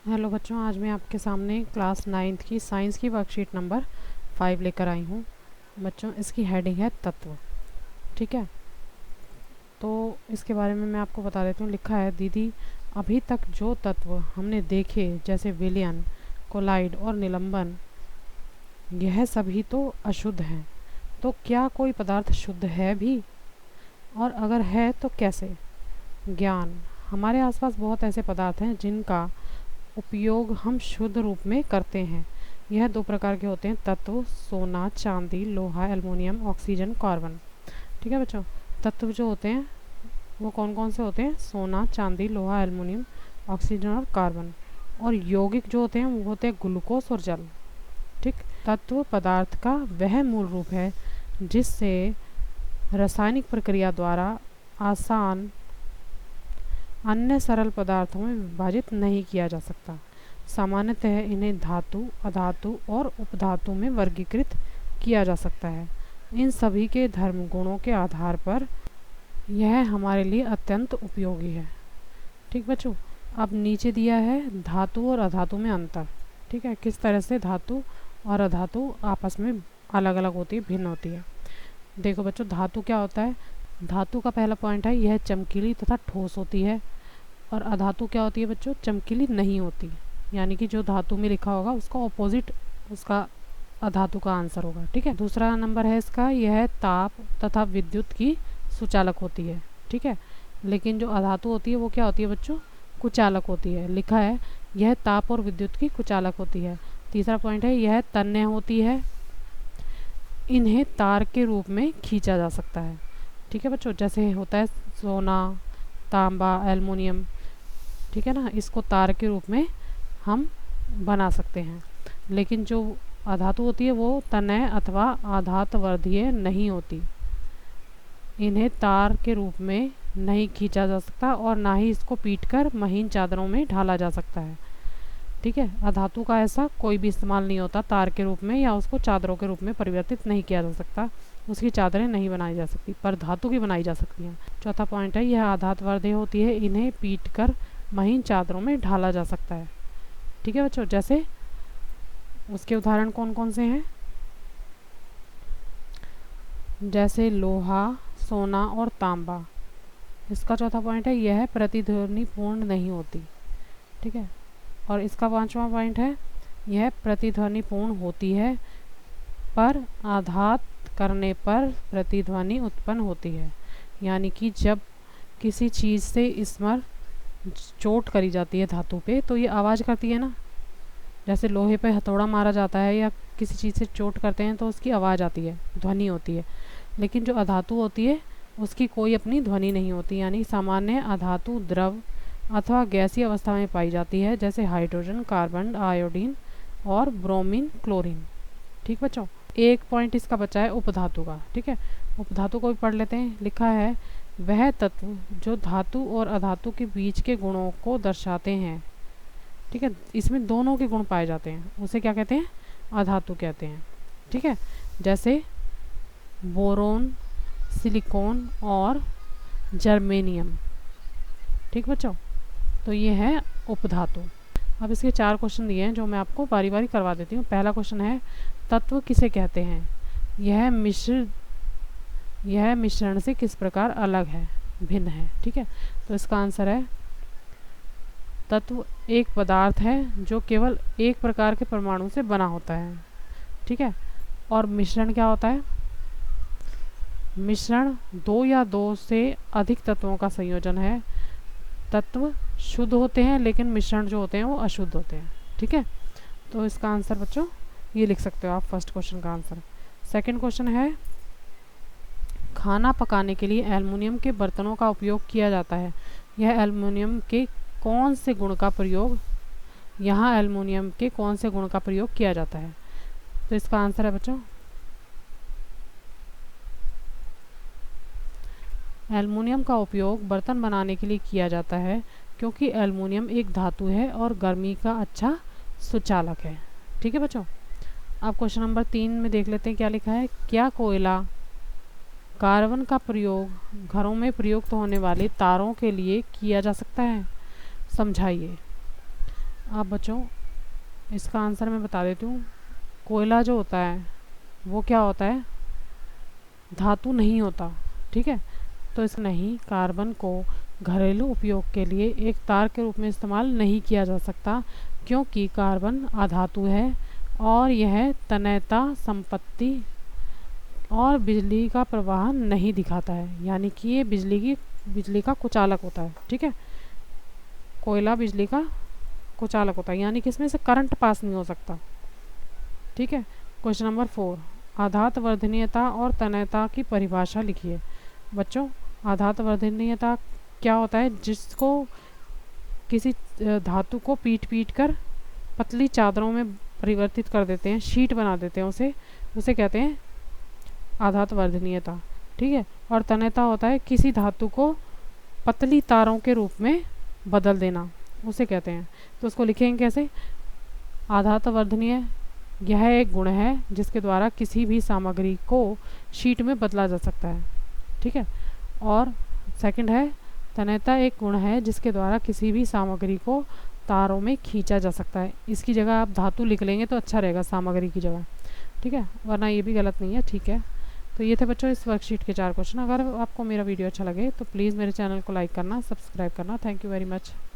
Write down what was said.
Hello बच्चों, आज मैं आपके सामने क्लास 9th की साइंस की वर्कशीट नंबर 5 लेकर आई हूँ। बच्चों, इसकी हेडिंग है तत्व। ठीक है, तो इसके बारे में मैं आपको बता देती हूँ। लिखा है, दीदी अभी तक जो तत्व हमने देखे जैसे विलयन, कोलाइड और निलंबन, यह सभी तो अशुद्ध हैं। तो क्या कोई पदार्थ शुद्ध है भी, और अगर है तो कैसे? ज्ञान, हमारे आसपास बहुत ऐसे पदार्थ हैं जिनका उपयोग हम शुद्ध रूप में करते हैं। यह दो प्रकार के होते हैं तत्व: सोना, चांदी, लोहा, एल्युमिनियम, ऑक्सीजन, कार्बन। ठीक है बच्चों, तत्व जो होते हैं वो कौन कौन से होते हैं? सोना, चांदी, लोहा, एल्युमिनियम, ऑक्सीजन और कार्बन। और यौगिक जो होते हैं वो होते हैं ग्लूकोज और जल। ठीक, तत्व पदार्थ का वह मूल रूप है जिससे रासायनिक प्रक्रिया द्वारा आसान अन्य सरल पदार्थों में विभाजित नहीं किया जा सकता। सामान्यतः इन्हें धातु, अधातु और उपधातु में वर्गीकृत किया जा सकता है। इन सभी के धर्म गुणों के आधार पर यह हमारे लिए अत्यंत उपयोगी है। ठीक बच्चों, अब नीचे दिया है धातु और अधातु में अंतर। ठीक है, किस तरह से धातु और अधातु आपस में अलग अलग होती है, भिन्न होती है। देखो बच्चों, धातु क्या होता है? धातु का पहला पॉइंट है, यह चमकीली तथा ठोस होती है। और अधातु क्या होती है बच्चों? चमकीली नहीं होती। यानी कि जो धातु में लिखा होगा उसका ऑपोजिट उसका अधातु का आंसर होगा। ठीक है, दूसरा नंबर है इसका, यह ताप तथा विद्युत की सुचालक होती है। ठीक है, लेकिन जो अधातु होती है वो क्या होती है बच्चों? कुचालक होती है। लिखा है, यह ताप और विद्युत की कुचालक होती है। तीसरा पॉइंट है, यह तन्य होती है। इन्हें तार के रूप में खींचा जा सकता है। ठीक है बच्चों, जैसे होता है सोना, तांबा, एल्युमिनियम। ठीक है ना, इसको तार के रूप में हम बना सकते हैं। लेकिन जो अधातु होती है वो तनय अथवा आधातवर्धीय नहीं होती। इन्हें तार के रूप में नहीं खींचा जा सकता और ना ही इसको पीटकर महीन चादरों में ढाला जा सकता है। ठीक है, अधातु का ऐसा कोई भी इस्तेमाल नहीं होता तार के रूप में, या उसको चादरों के रूप में परिवर्तित नहीं किया जा सकता। उसकी चादरें नहीं बनाई जा सकती, पर धातु की बनाई जा सकती हैं। चौथा पॉइंट है, यह आधातवर्धीय होती है। इन्हें पीटकर महीन चादरों में ढाला जा सकता है। ठीक है बच्चों, जैसे उसके उदाहरण कौन कौन से हैं? जैसे लोहा, सोना और तांबा। इसका चौथा पॉइंट है, यह प्रतिध्वनि पूर्ण नहीं होती। ठीक है, और इसका पांचवा पॉइंट है, यह प्रतिध्वनि पूर्ण होती है पर आघात करने पर प्रतिध्वनि उत्पन्न होती है। यानी कि जब किसी चीज़ से इसमें चोट करी जाती है धातु पे तो ये आवाज़ करती है ना। जैसे लोहे पे हथौड़ा मारा जाता है या किसी चीज़ से चोट करते हैं तो उसकी आवाज़ आती है, ध्वनि होती है। लेकिन जो अधातु होती है उसकी कोई अपनी ध्वनि नहीं होती। यानी सामान्य अधातु द्रव अथवा गैसीय अवस्था में पाई जाती है, जैसे हाइड्रोजन, कार्बन, आयोडीन और ब्रोमीन, क्लोरीन। ठीक बच्चों, एक पॉइंट इसका बचा है उपधातु का। ठीक है, उपधातु को भी पढ़ लेते हैं। लिखा है, वह तत्व जो धातु और अधातु के बीच के गुणों को दर्शाते हैं। ठीक है, इसमें दोनों के गुण पाए जाते हैं, उसे क्या कहते हैं? अधातु कहते हैं। ठीक है, जैसे बोरोन, सिलिकॉन और जर्मेनियम। ठीक बच्चों, तो ये है उपधातु। अब इसके 4 क्वेश्चन दिए हैं जो मैं आपको बारी बारी करवा देती हूँ। पहला क्वेश्चन है, तत्व किसे कहते हैं? यह मिश्रण से किस प्रकार अलग है, भिन्न है? ठीक है, तो इसका आंसर है, तत्व एक पदार्थ है जो केवल एक प्रकार के परमाणु से बना होता है। ठीक है, और मिश्रण क्या होता है? मिश्रण दो या दो से अधिक तत्वों का संयोजन है। तत्व शुद्ध होते हैं लेकिन मिश्रण जो होते हैं वो अशुद्ध होते हैं। ठीक है, तो इसका आंसर बच्चों ये लिख सकते हो आप, फर्स्ट क्वेश्चन का आंसर। सेकंड क्वेश्चन है, खाना पकाने के लिए एल्युमिनियम के बर्तनों का उपयोग किया जाता है। यह एल्युमिनियम के कौन से गुण का प्रयोग यहाँ एल्युमिनियम के कौन से गुण का प्रयोग किया जाता है? तो इसका आंसर है बच्चों, एल्युमिनियम का उपयोग बर्तन बनाने के लिए किया जाता है क्योंकि एल्युमिनियम एक धातु है और गर्मी का अच्छा सुचालक है। ठीक है बच्चों, अब क्वेश्चन नंबर 3 में देख लेते हैं क्या लिखा है। क्या कोयला कार्बन का प्रयोग घरों में प्रयुक्त होने वाले तारों के लिए किया जा सकता है? समझाइए। अब बच्चों इसका आंसर मैं बता देती हूँ। कोयला जो होता है वो क्या होता है, धातु नहीं होता। ठीक है, तो इस नहीं कार्बन को घरेलू उपयोग के लिए एक तार के रूप में इस्तेमाल नहीं किया जा सकता, क्योंकि कार्बन अधातु है और यह तन्यता संपत्ति और बिजली का प्रवाह नहीं दिखाता है, यानी कि ये बिजली का कुचालक होता है। ठीक है, कोयला बिजली का कुचालक होता है, यानी कि इसमें से करंट पास नहीं हो सकता। ठीक है, क्वेश्चन नंबर 4, आधात वर्धनीयता और तन्यता की परिभाषा लिखिए। बच्चों आधात वर्धनीयता क्या होता है, जिसको किसी धातु को पीट कर पतली चादरों में परिवर्तित कर देते हैं, शीट बना देते हैं, उसे कहते हैं आधात वर्धनीयता। ठीक है, और तन्यता होता है किसी धातु को पतली तारों के रूप में बदल देना, उसे कहते हैं। तो उसको लिखेंगे कैसे, आधात वर्धनीय यह एक गुण है जिसके द्वारा किसी भी सामग्री को शीट में बदला जा सकता है। ठीक है, और सेकंड है तन्यता एक गुण है जिसके द्वारा किसी भी सामग्री को तारों में खींचा जा सकता है। इसकी जगह आप धातु लिख लेंगे तो अच्छा रहेगा सामग्री की जगह। ठीक है, वरना ये भी गलत नहीं है। ठीक है, तो ये थे बच्चों इस वर्कशीट के 4 क्वेश्चन। अगर आपको मेरा वीडियो अच्छा लगे तो प्लीज़ मेरे चैनल को लाइक करना, सब्सक्राइब करना। Thank you very much.